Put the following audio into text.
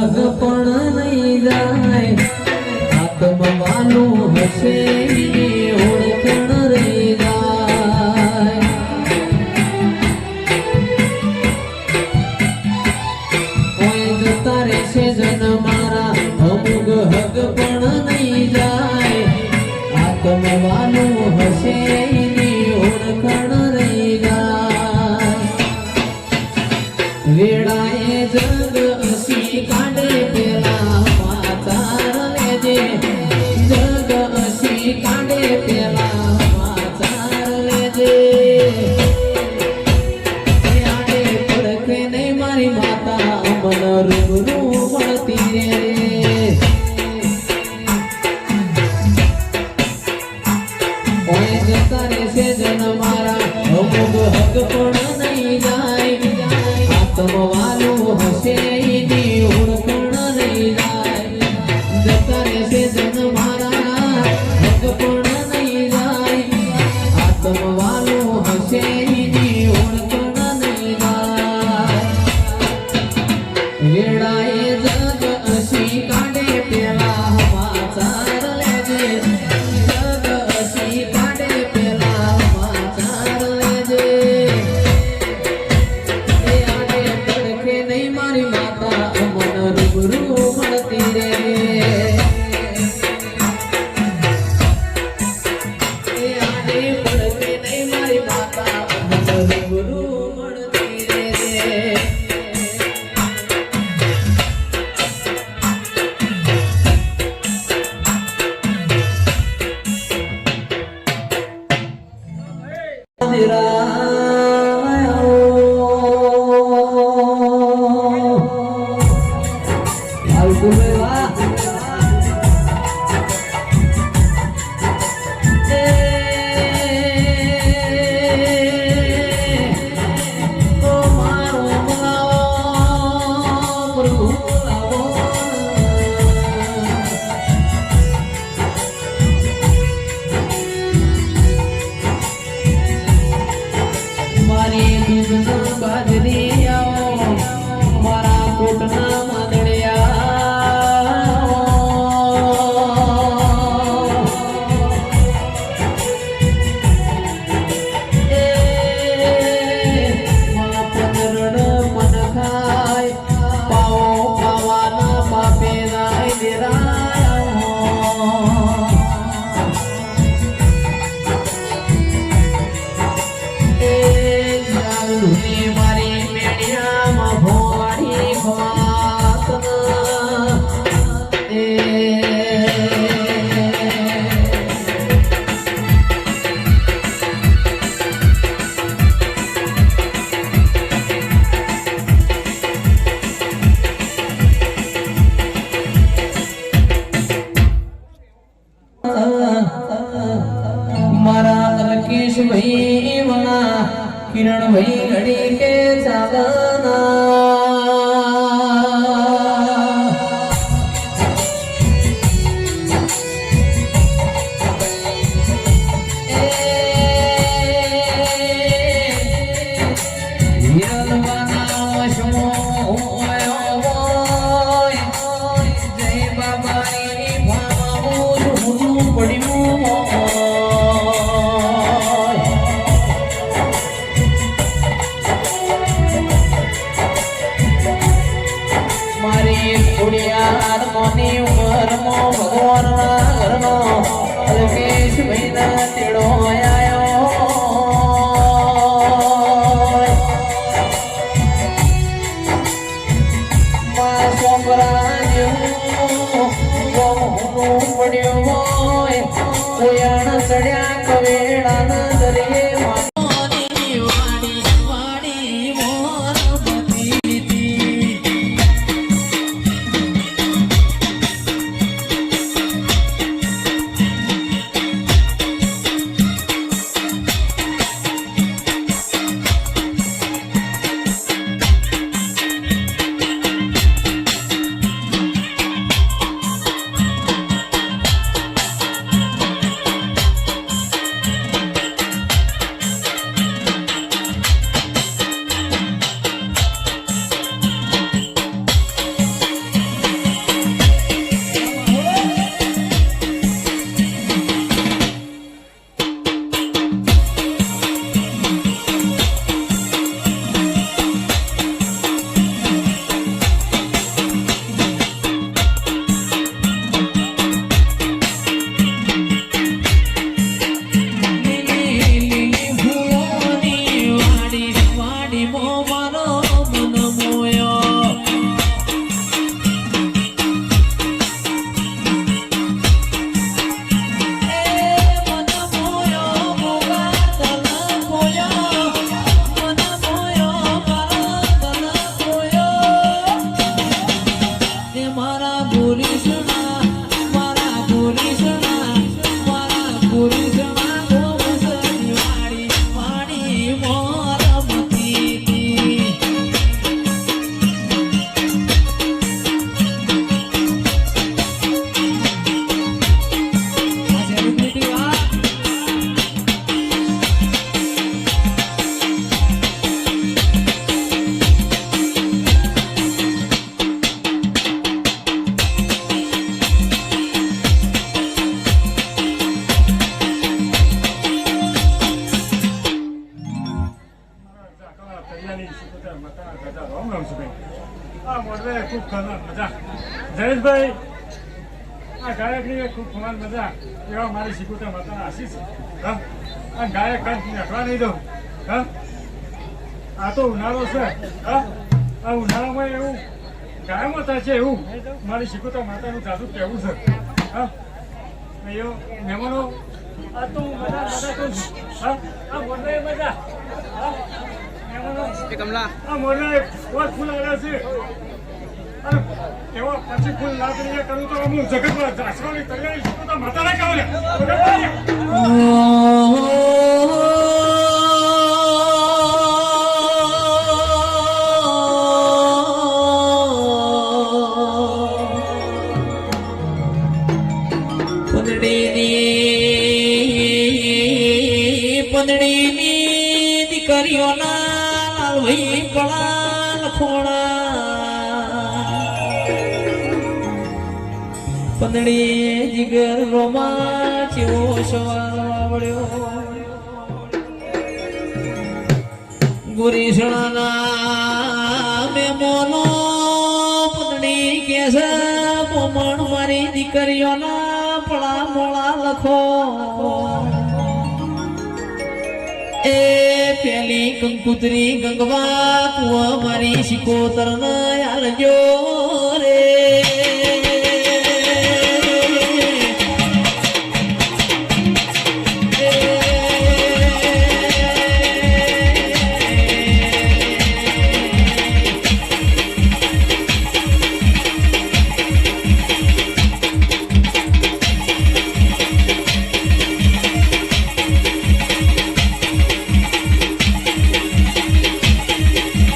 હગ પણ નહીં જાય આત્મવાનું હશે ઓળખણ રહી જાય કોઈ જતા રહેશે જન મારા અમુક હગ પણ નહીં જાય આત્મવાનું હશે ઓળખણ રહી જાય વેળાએ જગ અસી કાઢે પેલા માતાર લેજે જગ અસી કાઢે પેલા માતાર લેજે આડે પડખે નહીં મારી માતા મન રૂબરૂ મળતી રે કોઈ જતા રહેશે જન મારા અમુક હક પણ નહીં જાય આત્મવાનું હશે એની ઓળખણ નહીં જાય જતા રહેશે જન મારા હક પણ નહીં જાય આત્મવાનું હશે એની ઓળખણ નહીં જાય વેળાએ જગ અસી કાઢે પેલા માચાર લેજે જગ અસી કાઢે પેલા માચાર લેજે એ આડે પડખે નહીં મારી માતા મન રૂબરૂ મળતી રે એ આડે પડખે નહીં મારી માતા મન રૂબરૂ મળતી રે બાજરી આવો મારા કોટના માદડિયા એ મારા પંદરડ મન ખાય પાવો પાવાના પાપે જાય દેરાય મારી મેડિયામાં ભોળી વાત મારા અલકેશ ભાઈ વાળા किरण भाई घड़ी के भगवान घरनो अलकेश महीना तेड़ो आयो मां सोमराज पड़ियो कोयाण चढ़िया कवेड़ा न दरिये ને મારા ગુરીશના મારા ગુરીશના મારા ગુરીશના ગોમસરી વાળી વાળી મોરમતી જયેશભાઈ આ ગાયકની ખૂબ ખમાન મજા એવા મારી શીખોતર માતાના આશીષ હા આ ગાયક કંઈ નખવા નહીં દઉં હા આ તો ઉનાળો છે હા આ ઉનાળામાં એવું ગાયમાં થાય છે એવું મારી શીખોતર માતાનું જાદુ કહેવું છે હા એવો મહેમાનો આ તો મજા મજા તો હા આ મોરલે મજા હા મહેમાનો કમલા આ મોરલે बहुत ફૂલ આવ્યા છે એવા પછી ફૂલ ના કરીને કરું તો હું જગતમાં જાસવાની તૈયારી છું તો માતાને કહું ને પંદડીની દીકરીઓના ભાઈ પડા ખોણા પંદડી જીગર રોમા ચેવો સવાર આવડ્યો ગુરીશણાના મેમોનો પંદડી કેસે પોમણ મારી દીકરીઓના પડા મોળા લખો એ પેલી કંકુતરી ગંગવા કુવા મારી શિકોતર ન આલજો